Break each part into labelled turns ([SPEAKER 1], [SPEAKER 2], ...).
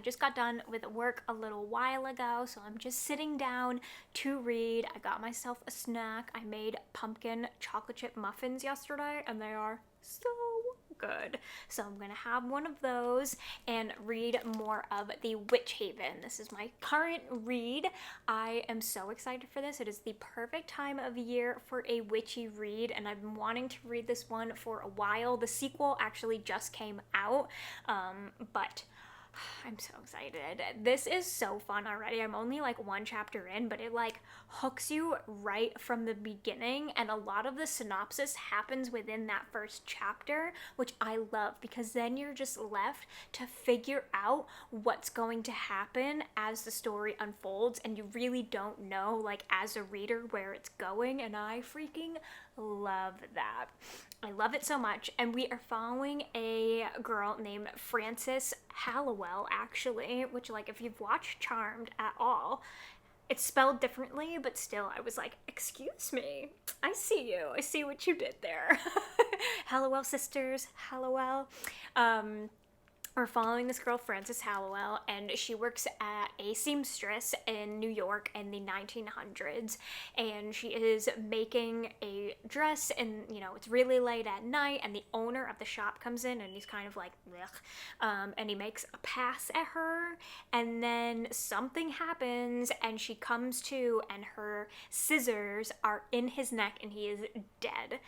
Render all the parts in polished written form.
[SPEAKER 1] just got done with work a little while ago, so I'm just sitting down to read. I got myself a snack. I made pumpkin chocolate chip muffins yesterday, and they are so good. So I'm gonna have one of those and read more of The Witch Haven. This is my current read. I am so excited for this. It is the perfect time of year for a witchy read, and I've been wanting to read this one for a while. The sequel actually just came out, but I'm so excited. This is so fun already. I'm only like one chapter in, but it like hooks you right from the beginning, and a lot of the synopsis happens within that first chapter, which I love, because then you're just left to figure out what's going to happen as the story unfolds, and you really don't know, like, as a reader, where it's going, and I freaking love that. I love it so much. And we are following a girl named Frances Hallowell, actually, which, like, if you've watched Charmed at all, it's spelled differently, but still, I was like, excuse me, I see you. I see what you did there. Hallowell sisters, Hallowell. We're following this girl, Frances Hallowell, and she works at a seamstress in New York in the 1900s, and she is making a dress, and, you know, it's really late at night, and the owner of the shop comes in, and he's kind of like, ugh, and he makes a pass at her, and then something happens, and she comes to, and her scissors are in his neck, and he is dead.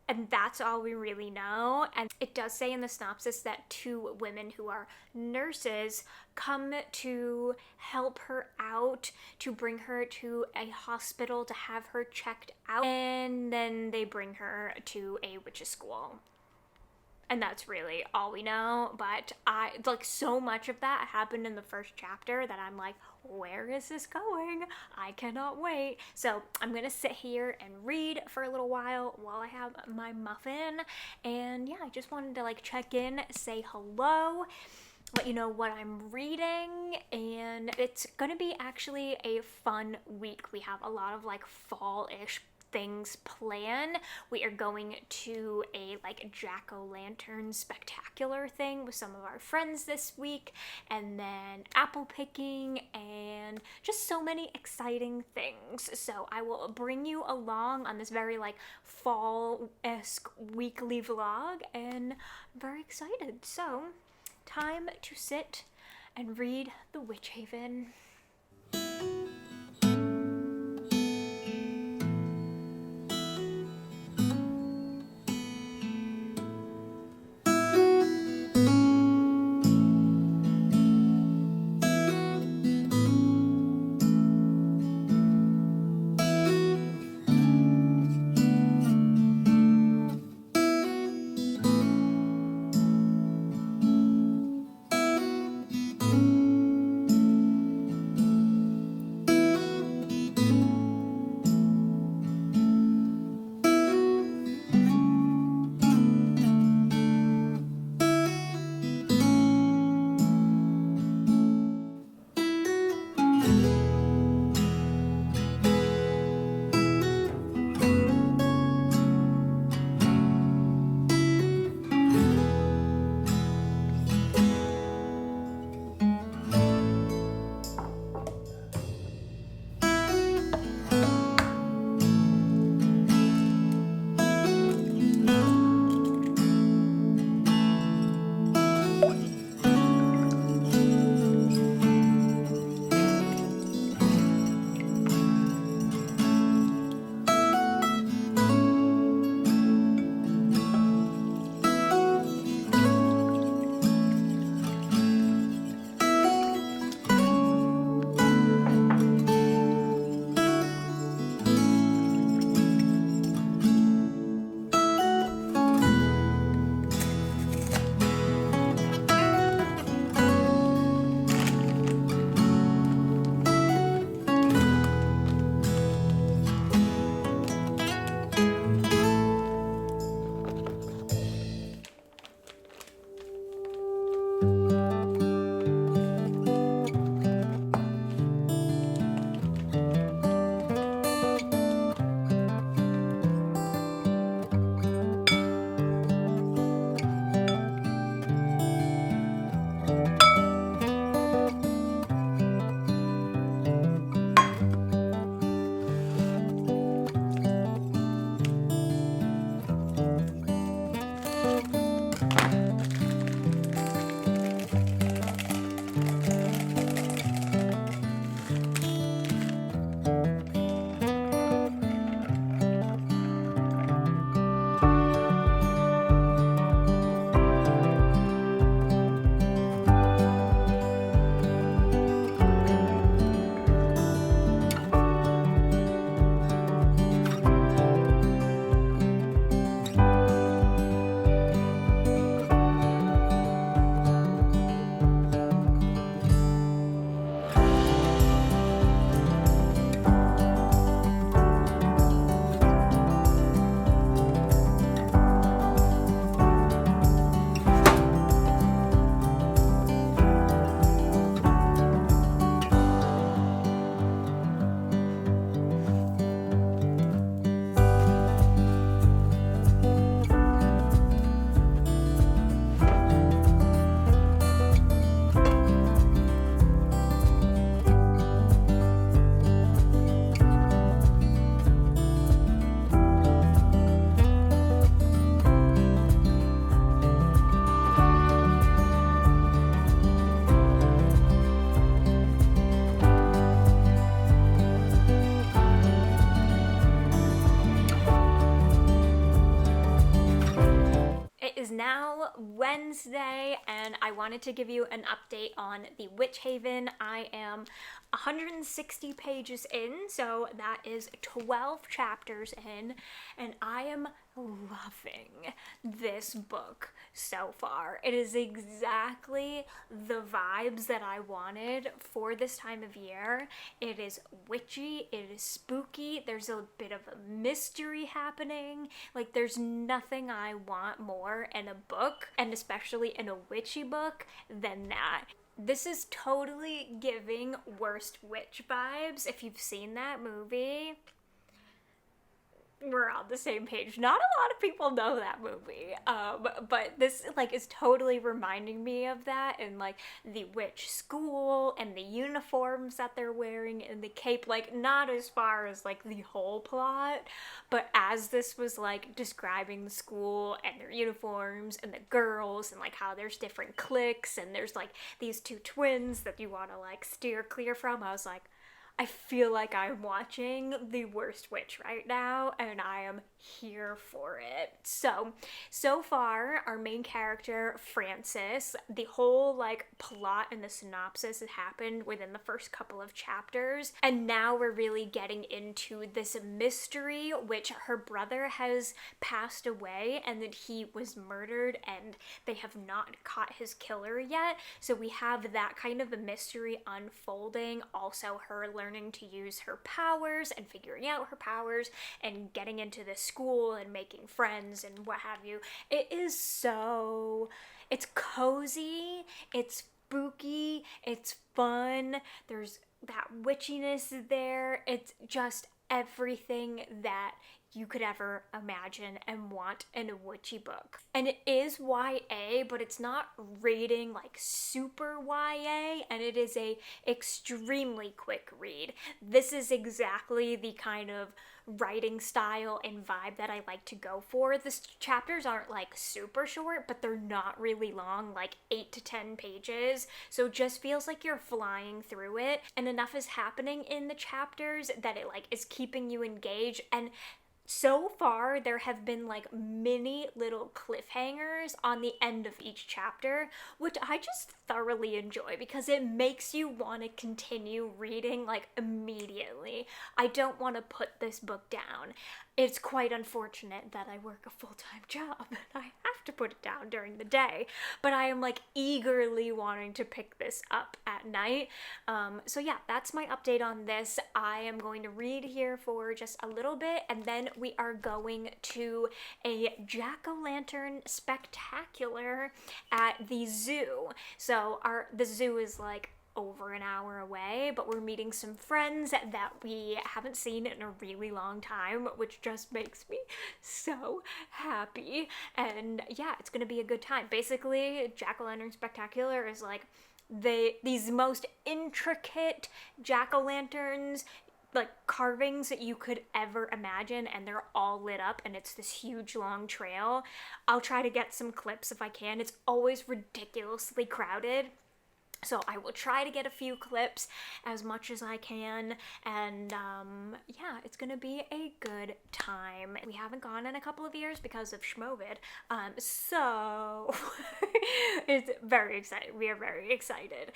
[SPEAKER 1] And that's all we really know. And it does say in the synopsis that two women who are nurses come to help her out, to bring her to a hospital to have her checked out. And then they bring her to a witch's school. And that's really all we know, but like, so much of that happened in the first chapter that I'm like, where is this going? I cannot wait. So I'm gonna sit here and read for a little while I have my muffin, and yeah, I just wanted to like check in, say hello, let you know what I'm reading, and it's gonna be actually a fun week. We have a lot of like fall-ish things planned. We are going to a like jack-o'-lantern spectacular thing with some of our friends this week, and then apple picking, and just so many exciting things. So I will bring you along on this very like fall-esque weekly vlog, and I'm very excited. So time to sit and read The Witch Haven. now Wednesday, and I wanted to give you an update on the Witch Haven. I am 160 pages in, so that is 12 chapters in, and I am loving this book so far. It is exactly the vibes that I wanted for this time of year. It is witchy, it is spooky, there's a bit of a mystery happening. Like, there's nothing I want more in a book, and especially in a witchy book, than that. This is totally giving Worst Witch vibes. If you've seen that movie, we're on the same page. Not a lot of people know that movie, but this like is totally reminding me of that, and like the witch school and the uniforms that they're wearing and the cape, like not as far as like the whole plot, but as this was like describing the school and their uniforms and the girls and like how there's different cliques and there's like these two twins that you want to like steer clear from, I was like, I feel like I'm watching The Worst Witch right now, and I am here for it. So far, our main character, Frances, the whole, like, plot and the synopsis had happened within the first couple of chapters, and now we're really getting into this mystery, which her brother has passed away, and that he was murdered, and they have not caught his killer yet, so we have that kind of a mystery unfolding, also her learning to use her powers and figuring out her powers and getting into the school and making friends and what have you. It's cozy, it's spooky, it's fun, there's that witchiness there, it's just everything that you could ever imagine and want in a witchy book. And it is YA, but it's not rating like super YA, and it is a extremely quick read. This is exactly the kind of writing style and vibe that I like to go for. The chapters aren't like super short, but they're not really long, like 8 to 10 pages. So it just feels like you're flying through it, and enough is happening in the chapters that it like is keeping you engaged. And so far, there have been like mini little cliffhangers on the end of each chapter, which I just thoroughly enjoy because it makes you want to continue reading like immediately. I don't want to put this book down. It's quite unfortunate that I work a full-time job and I have to put it down during the day, but I am like eagerly wanting to pick this up at night. So yeah, that's my update on this. I am going to read here for just a little bit, and then we are going to a jack-o'-lantern spectacular at the zoo. So the zoo is like over an hour away, but we're meeting some friends that we haven't seen in a really long time, which just makes me so happy. And yeah, it's gonna be a good time. Basically, Jack-o'-lantern spectacular is like these most intricate jack-o'-lanterns, like carvings that you could ever imagine, and they're all lit up, and it's this huge long trail. I'll try to get some clips if I can. It's always ridiculously crowded, so I will try to get a few clips as much as I can, and yeah, it's gonna be a good time. We haven't gone in a couple of years because of Schmovid, so it's very exciting. We are very excited.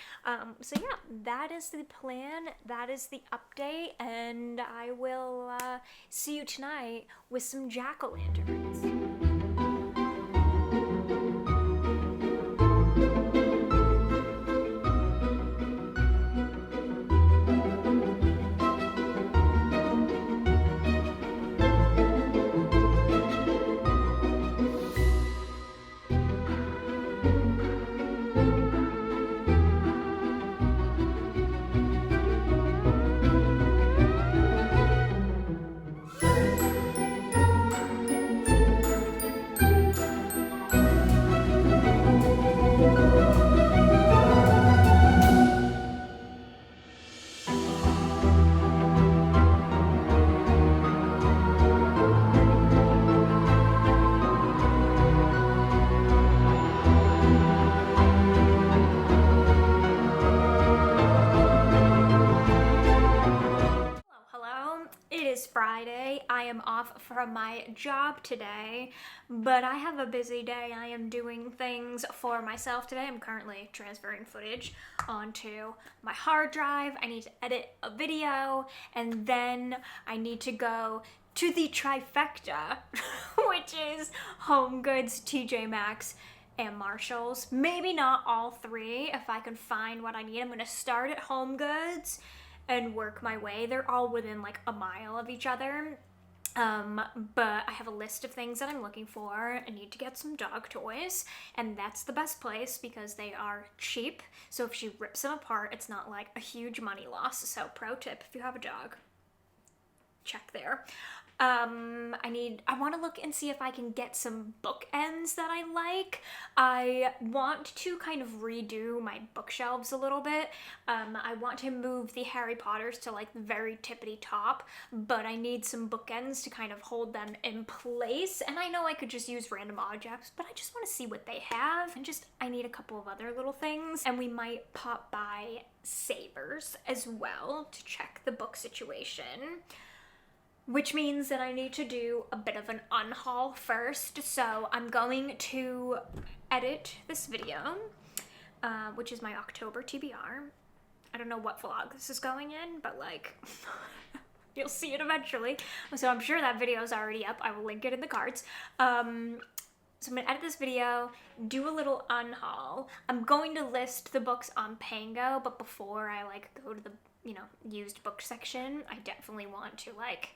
[SPEAKER 1] So yeah, that is the plan, that is the update, and I will see you tonight with some jack-o'-lanterns. It is Friday. I am off from my job today, but I have a busy day. I am doing things for myself today. I'm currently transferring footage onto my hard drive. I need to edit a video, and then I need to go to the trifecta, which is Home Goods, TJ Maxx, and Marshalls. Maybe not all three if I can find what I need. I'm gonna start at Home Goods and work my way. They're all within like a mile of each other. But I have a list of things that I'm looking for. I need to get some dog toys, and that's the best place because they are cheap. So if she rips them apart, it's not like a huge money loss. So pro tip, if you have a dog, check there. I want to look and see if I can get some bookends that I like. I want to kind of redo my bookshelves a little bit. I want to move the Harry Potters to like the very tippity top, but I need some bookends to kind of hold them in place. And I know I could just use random objects, but I just want to see what they have. And I need a couple of other little things. And we might pop by Savers as well to check the book situation. Which means that I need to do a bit of an unhaul first. So I'm going to edit this video, which is my October TBR. I don't know what vlog this is going in, but like, you'll see it eventually. So I'm sure that video is already up. I will link it in the cards. So I'm gonna edit this video, do a little unhaul. I'm going to list the books on Pango, but before I like go to the, used book section, I definitely want to like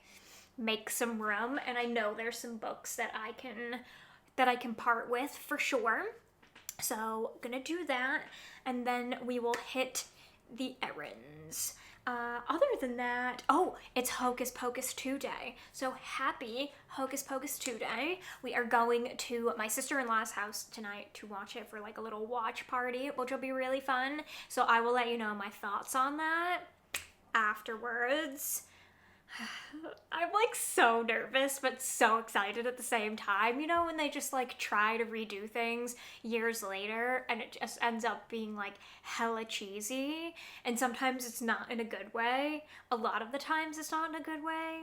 [SPEAKER 1] make some room, and I know there's some books that I can part with for sure. So gonna do that, and then we will hit the errands. Other than that, it's Hocus Pocus 2 day. So happy Hocus Pocus 2 day. We are going to my sister-in-law's house tonight to watch it for like a little watch party, which will be really fun. So I will let you know my thoughts on that afterwards. I'm like so nervous but so excited at the same time. You know when they just like try to redo things years later and it just ends up being like hella cheesy, and sometimes it's not in a good way. A lot of the times it's not in a good way.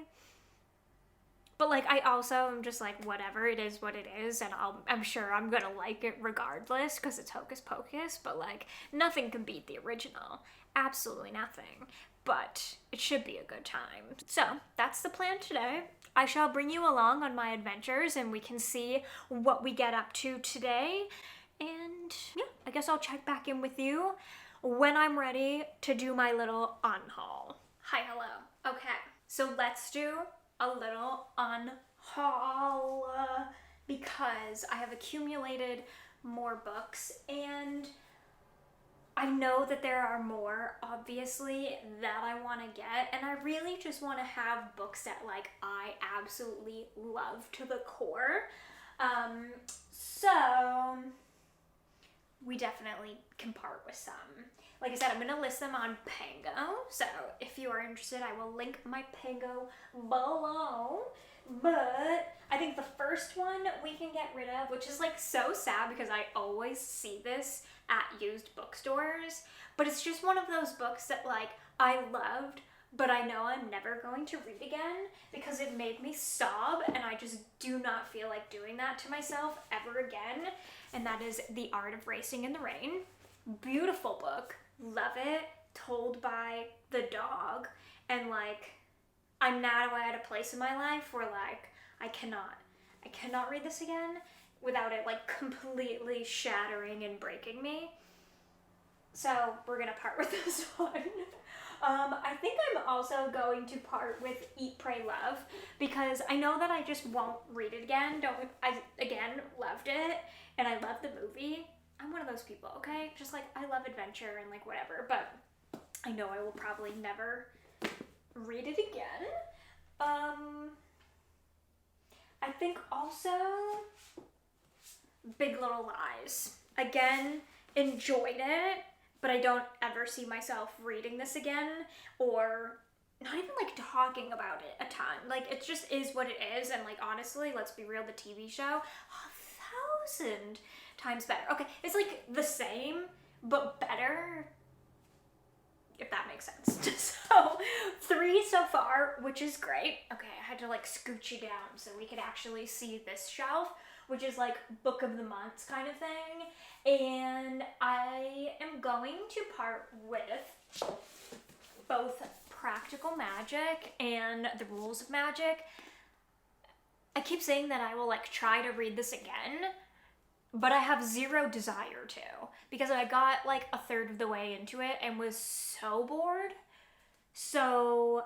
[SPEAKER 1] But like I also am just like, whatever, it is what it is, and I'm sure I'm gonna like it regardless because it's Hocus Pocus, but like nothing can beat the original. Absolutely nothing. But it should be a good time. So that's the plan today. I shall bring you along on my adventures and we can see what we get up to today. And yeah, I guess I'll check back in with you when I'm ready to do my little unhaul. Hi, hello. Okay, so let's do a little unhaul because I have accumulated more books, and I know that there are more, obviously, that I want to get, and I really just want to have books that, like, I absolutely love to the core. So we definitely can part with some. Like I said, I'm going to list them on Pango, so if you are interested, I will link my Pango below. But I think the first one we can get rid of, which is like so sad because I always see this at used bookstores, but it's just one of those books that like I loved, but I know I'm never going to read again because it made me sob, and I just do not feel like doing that to myself ever again. And that is The Art of Racing in the Rain. Beautiful book, love it, told by the dog, and like I'm now at a place in my life where like I cannot read this again without it like completely shattering and breaking me. So we're gonna part with this one. I think I'm also going to part with Eat, Pray, Love because I know that I just won't read it again. I again loved it and I love the movie. I'm one of those people, okay? Just like I love adventure and like whatever, but I know I will probably never read it again. I think also Big Little Lies. Again, enjoyed it, but I don't ever see myself reading this again or not even like talking about it a ton. Like it just is what it is, and like honestly, let's be real, the TV show, 1,000 times better. Okay, it's like the same, but better. if that makes sense. So 3 so far, which is great. Okay, I had to like scooch you down so we could actually see this shelf, which is like book of the months kind of thing. And I am going to part with both Practical Magic and The Rules of Magic. I keep saying that I will like try to read this again, but I have zero desire to, because I got like a third of the way into it and was so bored. So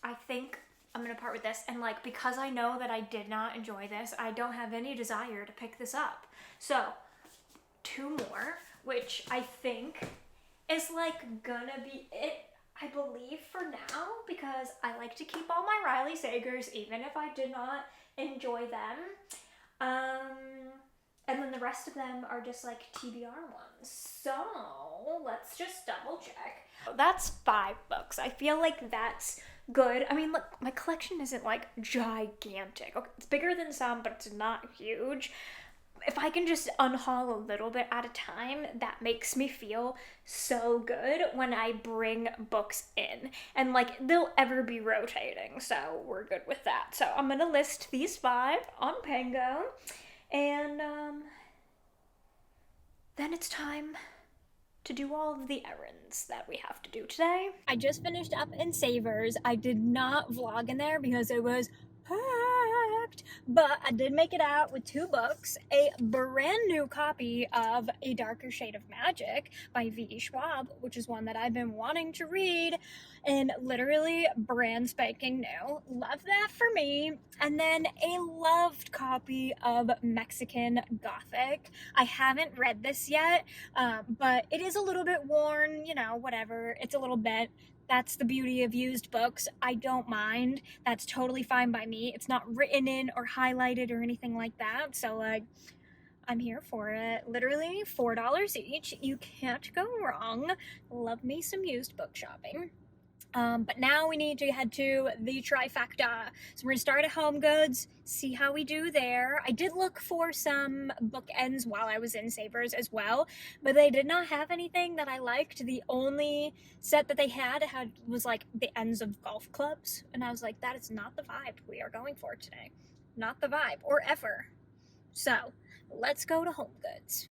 [SPEAKER 1] I think I'm gonna part with this, and like, because I know that I did not enjoy this, I don't have any desire to pick this up. So 2 more, which I think is like gonna be it, I believe, for now, because I like to keep all my Riley Sagers even if I did not enjoy them. And then the rest of them are just like TBR ones. So let's just double check. That's 5 books. I feel like that's good. I mean, look, my collection isn't like gigantic. Okay, it's bigger than some, but it's not huge. If I can just unhaul a little bit at a time, that makes me feel so good when I bring books in. And like, they'll ever be rotating, so we're good with that. So I'm gonna list these 5 on Pango. And then it's time to do all of the errands that we have to do today. I just finished up in Savers. I did not vlog in there because it was packed, but I did make it out with 2 books, a brand new copy of A Darker Shade of Magic by V.E. Schwab, which is one that I've been wanting to read, and literally brand spanking new. Love that for me. And then a loved copy of Mexican Gothic. I haven't read this yet, but it is a little bit worn, you know, whatever. It's a little bent. That's the beauty of used books. I don't mind. That's totally fine by me. It's not written in or highlighted or anything like that. So, like, I'm here for it. Literally $4 each. You can't go wrong. Love me some used book shopping. But now we need to head to the trifecta. So we're gonna start at Home Goods, see how we do there. I did look for some bookends while I was in Savers as well, but they did not have anything that I liked. The only set that they had was like the ends of golf clubs, and I was like, that is not the vibe we are going for today. Not the vibe, or ever. So let's go to Home Goods.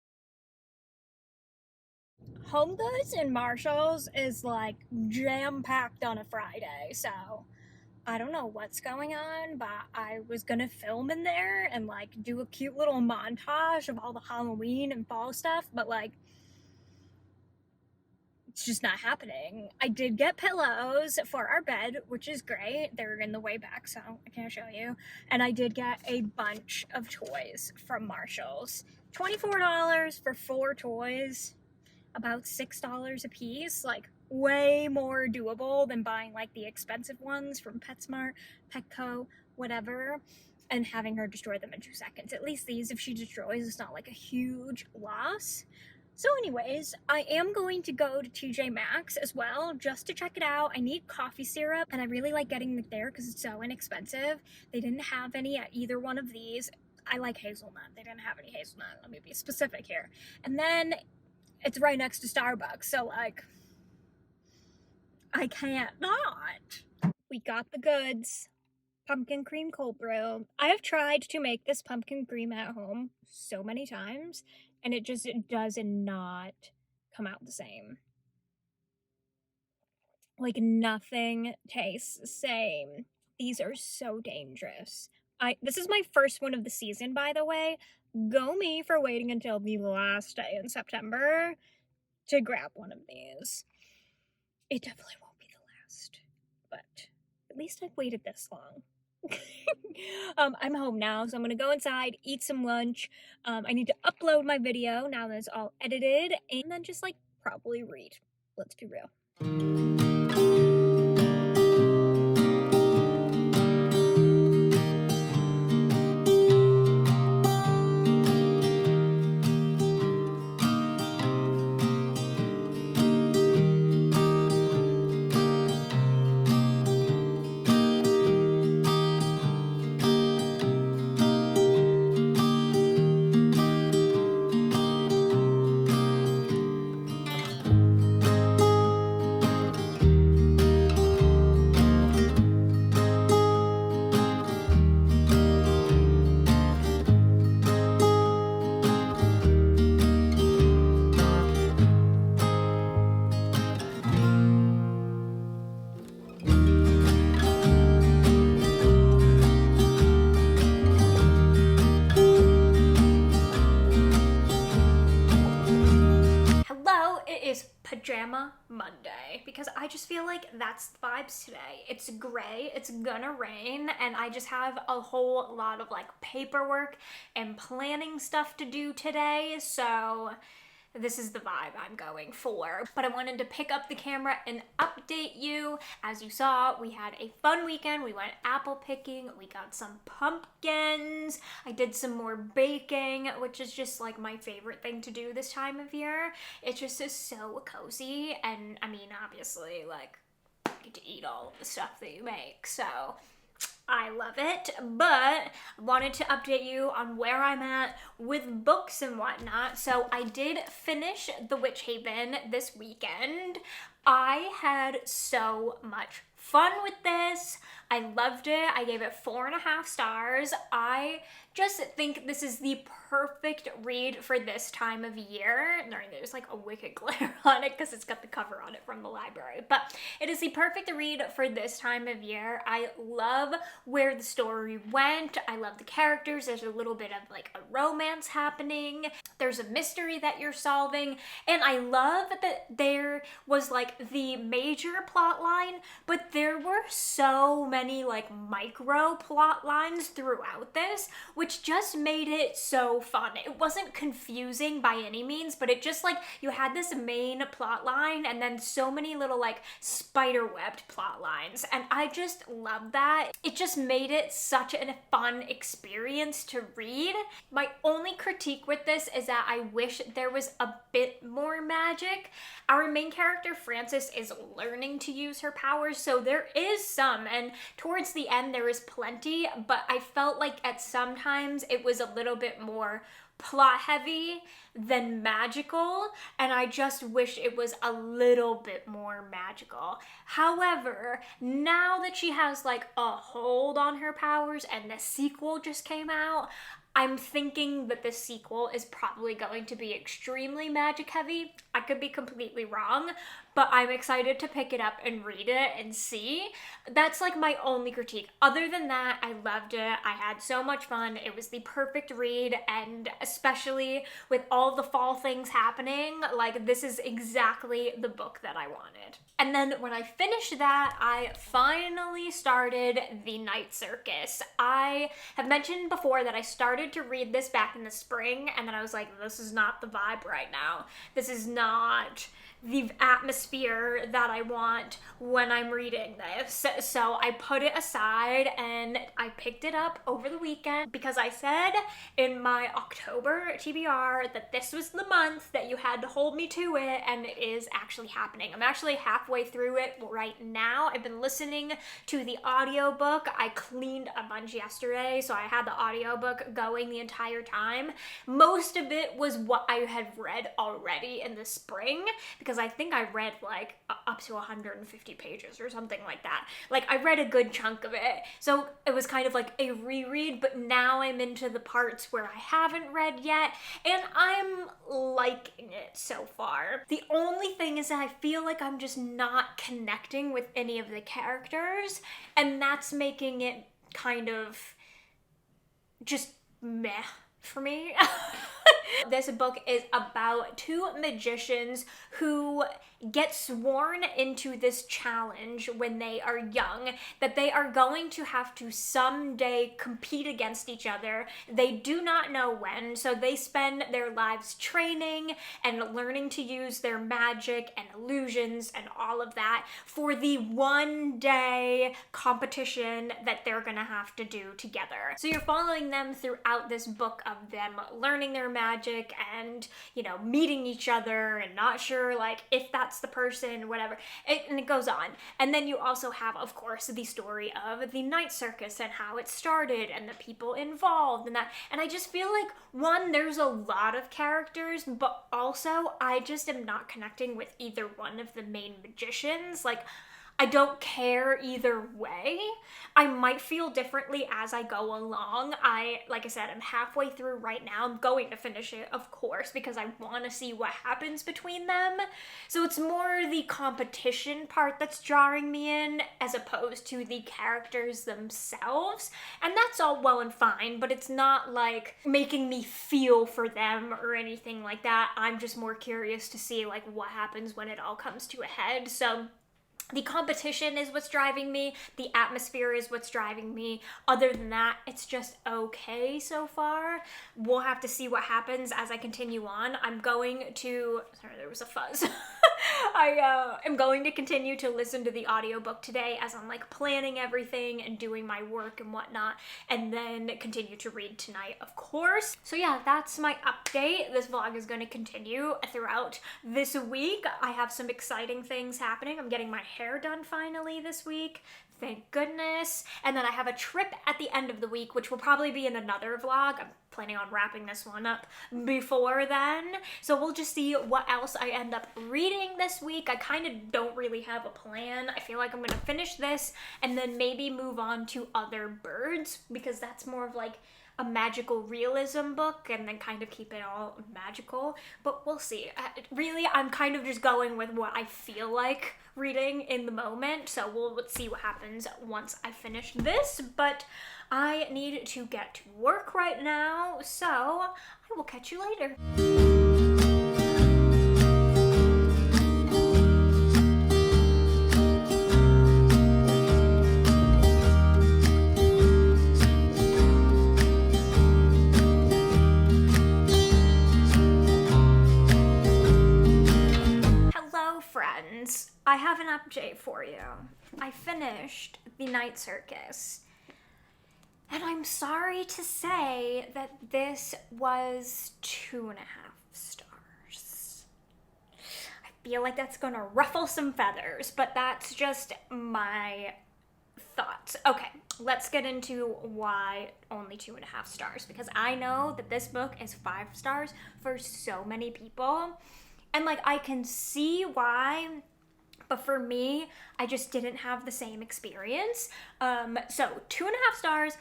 [SPEAKER 1] Home Goods and Marshalls is like jam-packed on a Friday, so I don't know what's going on, but I was gonna film in there and like do a cute little montage of all the Halloween and fall stuff, but like, it's just not happening. I did get pillows for our bed, which is great. They're in the way back, so I can't show you. And I did get a bunch of toys from Marshalls. $24 for 4 toys. About $6 a piece, like way more doable than buying like the expensive ones from PetSmart, Petco, whatever, and having her destroy them in 2 seconds. At least these, if she destroys, it's not like a huge loss. So anyways, I am going to go to TJ Maxx as well, just to check it out. I need coffee syrup, and I really like getting it there because it's so inexpensive. They didn't have any at either one of these. I like hazelnut. They didn't have any hazelnut. Let me be specific here. And then it's right next to Starbucks, so like, I can't not. We got the goods. Pumpkin cream cold brew. I have tried to make this pumpkin cream at home so many times, and it does not come out the same. Like, nothing tastes the same. These are so dangerous. This is my first one of the season, by the way. Go me for waiting until the last day in September to grab one of these. It definitely won't be the last, but at least I've waited this long. I'm home now, so I'm gonna go inside, eat some lunch. I need to upload my video now that it's all edited, and then just like probably read. Let's be real. because I just feel like that's the vibes today. It's gray, it's gonna rain, and I just have a whole lot of like paperwork and planning stuff to do today, so this is the vibe I'm going for. But I wanted to pick up the camera and update you. As you saw, we had a fun weekend. We went apple picking, we got some pumpkins, I did some more baking, which is just like my favorite thing to do this time of year. It just is so cozy, and I mean, obviously, like, you get to eat all of the stuff that you make, so I love it. But I wanted to update you on where I'm at with books and whatnot. So I did finish The Witch Haven this weekend. I had so much fun with this. I loved it. I gave it 4.5 stars. I just think this is the perfect read for this time of year. There's like a wicked glare on it because it's got the cover on it from the library. But it is the perfect read for this time of year. I love where the story went. I love the characters. There's a little bit of like a romance happening. There's a mystery that you're solving. And I love that there was like the major plot line, but there were so many like micro plot lines throughout this, which just made it so fun. It wasn't confusing by any means, but it just like, you had this main plot line and then so many little like spider-webbed plot lines, and I just love that. It just made it such a fun experience to read. My only critique with this is that I wish there was a bit more magic. Our main character, Frances, is learning to use her powers, so there is some, and towards the end there is plenty, but I felt like at some times it was a little bit more plot heavy than magical, and I just wish it was a little bit more magical. However, now that she has like a hold on her powers and the sequel just came out, I'm thinking that the sequel is probably going to be extremely magic heavy. I could be completely wrong, but I'm excited to pick it up and read it and see. That's like my only critique. Other than that, I loved it. I had so much fun. It was the perfect read, and especially with all the fall things happening, like this is exactly the book that I wanted. And then when I finished that, I finally started the Night Circus. I have mentioned before that I started to read this back in the spring, and then I was like, this is not the vibe right now. This is not the atmosphere that I want when I'm reading this. So I put it aside and I picked it up over the weekend because I said in my October TBR that this was the month that you had to hold me to it, and it is actually happening. I'm actually halfway through it right now. I've been listening to the audiobook. I cleaned a bunch yesterday, so I had the audiobook going the entire time. Most of it was what I had read already in the spring, because I think I read like up to 150 pages or something like that. Like I read a good chunk of it. So it was kind of like a reread, but now I'm into the parts where I haven't read yet, and I'm liking it so far. The only thing is that I feel like I'm just not connecting with any of the characters, and that's making it kind of just meh for me. This book is about two magicians who get sworn into this challenge when they are young, that they are going to have to someday compete against each other. They do not know when, so they spend their lives training and learning to use their magic and illusions and all of that for the one day competition that they're gonna have to do together. So you're following them throughout this book of them learning their magic and, you know, meeting each other and not sure like if that's the person, whatever, and it goes on. And then you also have, of course, the story of the Night Circus and how it started and the people involved and that. And I just feel like, one, there's a lot of characters, but also I just am not connecting with either one of the main magicians. Like, I don't care either way. I might feel differently as I go along. Like I said, I'm halfway through right now. I'm going to finish it, of course, because I want to see what happens between them. So it's more the competition part that's drawing me in as opposed to the characters themselves. And that's all well and fine, but it's not like making me feel for them or anything like that. I'm just more curious to see like what happens when it all comes to a head. So The competition is what's driving me. The atmosphere is what's driving me. Other than that, it's just okay so far. We'll have to see what happens as I continue on. I'm going to... Sorry, there was a fuzz. I am going to continue to listen to the audiobook today as I'm like planning everything and doing my work and whatnot, and then continue to read tonight, of course. So yeah, that's my update. This vlog is going to continue throughout this week. I have some exciting things happening. I'm getting my hair done finally this week. Thank goodness. And then I have a trip at the end of the week, which will probably be in another vlog. I'm planning on wrapping this one up before then. So we'll just see what else I end up reading this week. I kind of don't really have a plan. I feel like I'm going to finish this and then maybe move on to Other Birds, because that's more of like a magical realism book, and then kind of keep it all magical, but we'll see. Really, I'm kind of just going with what I feel like reading in the moment, so we'll see what happens once I finish this, but I need to get to work right now, so I will catch you later. Friends, I have an update for you. I finished the Night Circus, and I'm sorry to say that this was 2.5 stars. I feel like that's gonna ruffle some feathers, but that's just my thoughts. Okay, let's get into why only 2.5 stars, because I know that this book is 5 stars for so many people. And like, I can see why, but for me, I just didn't have the same experience. So 2.5 stars.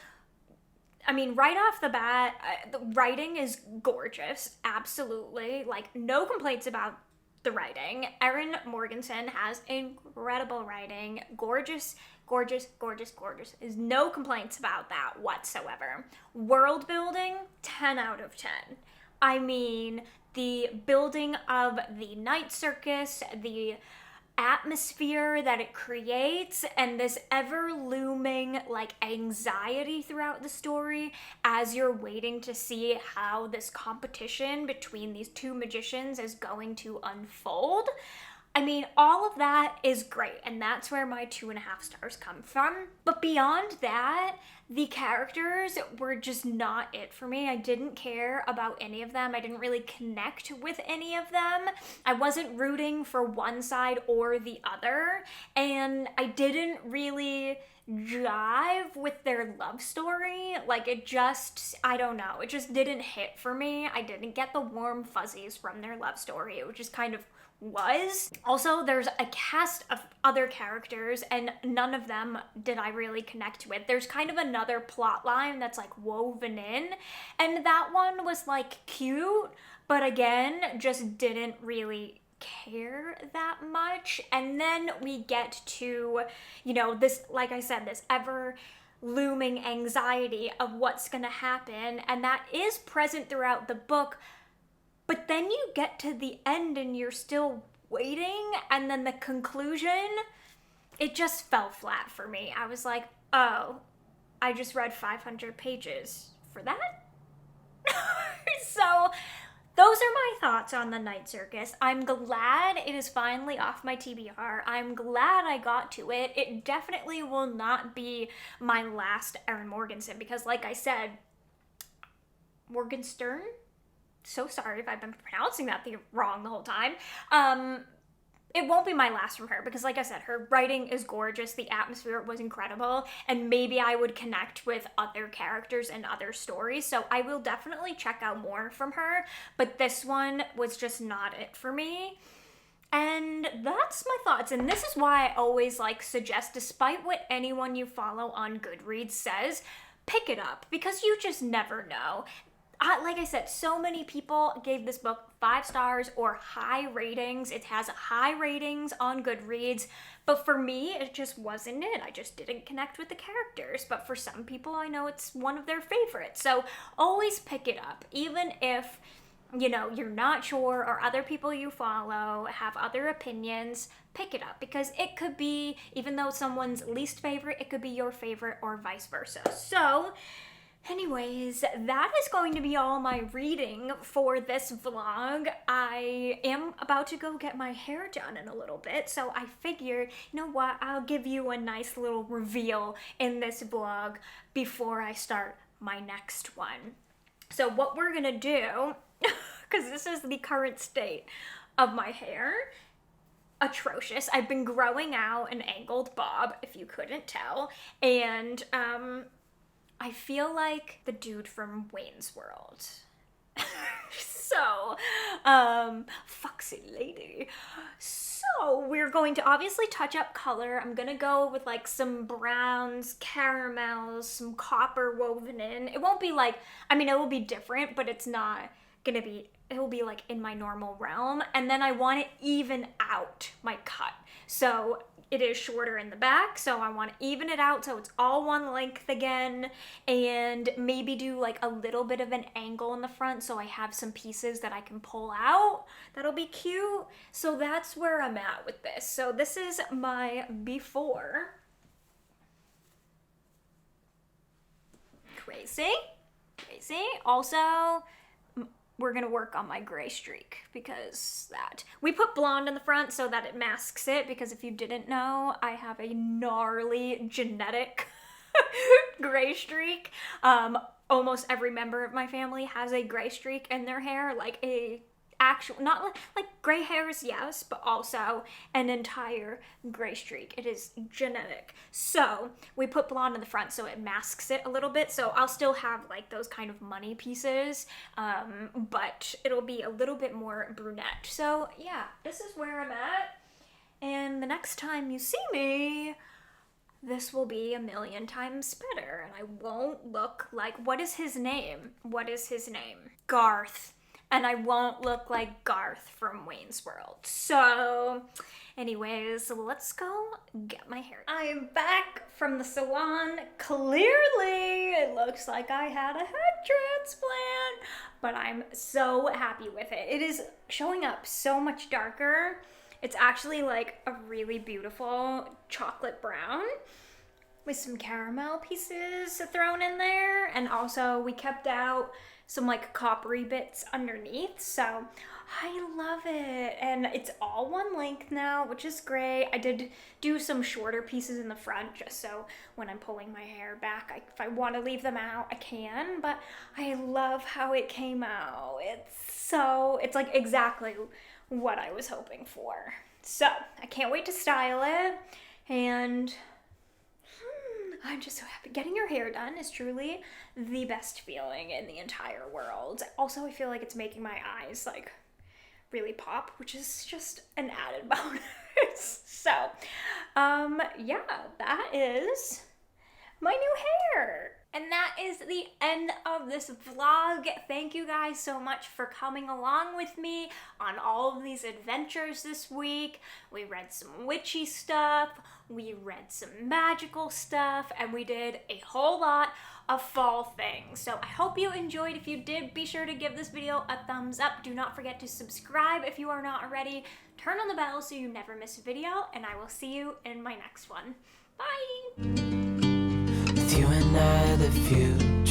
[SPEAKER 1] I mean, right off the bat, the writing is gorgeous. Absolutely. Like, no complaints about the writing. Erin Morgenson has incredible writing. Gorgeous, gorgeous, gorgeous, gorgeous. There's no complaints about that whatsoever. World building, 10 out of 10. I mean, the building of the Night Circus, the atmosphere that it creates, and this ever-looming, like, anxiety throughout the story as you're waiting to see how this competition between these two magicians is going to unfold. I mean, all of that is great, and that's where my 2.5 stars come from. But beyond that, the characters were just not it for me. I didn't care about any of them. I didn't really connect with any of them. I wasn't rooting for one side or the other, and I didn't really jive with their love story. Like, it just, I don't know, it just didn't hit for me. I didn't get the warm fuzzies from their love story. It just kind of was. Also, there's a cast of other characters, and none of them did I really connect with. There's kind of another plot line that's like woven in, and that one was like cute, but again, just didn't really care that much. And then we get to, you know, this, like I said, this ever looming anxiety of what's gonna happen, and that is present throughout the book. But then you get to the end and you're still waiting, and then the conclusion, it just fell flat for me. I was like, oh, I just read 500 pages for that? So those are my thoughts on the Night Circus. I'm glad it is finally off my TBR. I'm glad I got to it. It definitely will not be my last Erin Morgenson, because like I said, Morgenstern? So sorry if I've been pronouncing that wrong the whole time. It won't be my last from her, because like I said, her writing is gorgeous, the atmosphere was incredible, and maybe I would connect with other characters and other stories, so I will definitely check out more from her, but this one was just not it for me. And that's my thoughts, and this is why I always like suggest, despite what anyone you follow on Goodreads says, pick it up, because you just never know. Like I said, so many people gave this book 5 stars or high ratings. It has high ratings on Goodreads, but for me, it just wasn't it. I just didn't connect with the characters, but for some people, I know it's one of their favorites. So always pick it up, even if you know, you're not sure, or other people you follow have other opinions, pick it up, because it could be, even though someone's least favorite, it could be your favorite, or vice versa. So anyways, that is going to be all my reading for this vlog. I am about to go get my hair done in a little bit, so I figured, you know what, I'll give you a nice little reveal in this vlog before I start my next one. So what we're gonna do, because this is the current state of my hair, atrocious. I've been growing out an angled bob, if you couldn't tell, and I feel like the dude from Wayne's World. So, foxy lady. So we're going to obviously touch up color. I'm gonna go with like some browns, caramels, some copper woven in. It won't be like, I mean, it will be different, but it's not gonna be, it will be like in my normal realm. And then I want to even out my cut. So it is shorter in the back, so I want to even it out so it's all one length again, and maybe do like a little bit of an angle in the front so I have some pieces that I can pull out. That'll be cute. So that's where I'm at with this. So this is my before. Crazy. Also, we're gonna work on my gray streak, because that we put blonde in the front so that it masks it, because if you didn't know, I have a gnarly genetic gray streak. Almost every member of my family has a gray streak in their hair, like a actual, not like gray hairs, yes, but also an entire gray streak. It is genetic. So we put blonde in the front so it masks it a little bit. So I'll still have like those kind of money pieces, but it'll be a little bit more brunette. So yeah, this is where I'm at. And the next time you see me, this will be a million times better, and I won't look like, what is his name? Garth. And I won't look like Garth from Wayne's World. So anyways, let's go get my hair done. I am back from the salon. Clearly, it looks like I had a head transplant, but I'm so happy with it. It is showing up so much darker. It's actually like a really beautiful chocolate brown with some caramel pieces thrown in there. And also we kept out some like coppery bits underneath, so I love it. And it's all one length now, which is great. I did do some shorter pieces in the front just so when I'm pulling my hair back, if I want to leave them out, I can, but I love how it came out. It's like exactly what I was hoping for. So I can't wait to style it, and I'm just so happy. Getting your hair done is truly the best feeling in the entire world. Also, I feel like it's making my eyes like really pop, which is just an added bonus. So, yeah, that is my new hair. And that is the end of this vlog. Thank you guys so much for coming along with me on all of these adventures this week. We read some witchy stuff, we read some magical stuff, and we did a whole lot of fall things. So I hope you enjoyed. If you did, be sure to give this video a thumbs up. Do not forget to subscribe if you are not already. Turn on the bell so you never miss a video, and I will see you in my next one. Bye!
[SPEAKER 2] With you and I, the future